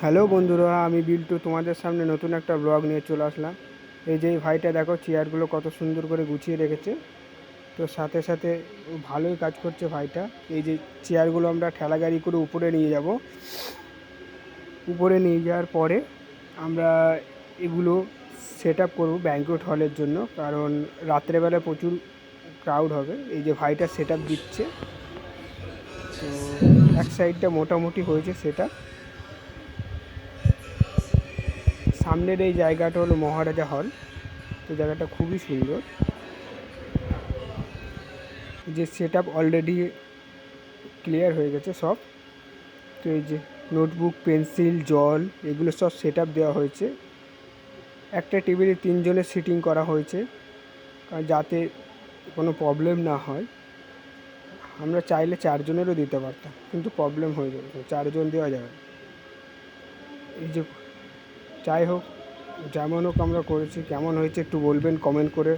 Hello বন্ধুরা, আমি বিল্টু তোমাদের সামনে নতুন একটা ব্লগ নিয়ে চলে আসলাম। এই যে এই ভাইটা দেখো, চেয়ারগুলো কত সুন্দর করে গুছিয়ে রেখেছে। তো সাথে সাথে ভালোই কাজ করছে ভাইটা। এই যে চেয়ারগুলো আমরা ঠেলা গাড়ি করে উপরে নিয়ে যাব। উপরে নিয়ে যাওয়ার পরে আমরা এগুলো সেট আপ করবো ব্যাঙ্কোয়েট হলের জন্য, কারণ রাত্রেবেলা প্রচুর ক্রাউড হবে। এই যে ভাইটা সেট আপ দিচ্ছে। তো এক সাইডটা মোটামুটি হয়েছে সেট আপ। সামনের এই জায়গাটা হলো মহারাজা হল। তো জায়গাটা খুবই সুন্দর। যে সেট আপ অলরেডি ক্লিয়ার হয়ে গেছে সব। তো এই যে নোটবুক, পেন্সিল, জল, এগুলো সব সেট আপ দেওয়া হয়েছে। একটা টেবিলে 3 জনের সিটিং করা হয়েছে, কারণ যাতে কোনো প্রবলেম না হয়। আমরা চাইলে 4 জনেরও দিতে পারতাম, কিন্তু প্রবলেম হয়ে যাবে, তো 4 জন দেওয়া যাবে না। এই যে যাই হোক, যেমন হোক আমরা করেছি। কেমন হয়েছে একটু বলবেন কমেন্ট করে।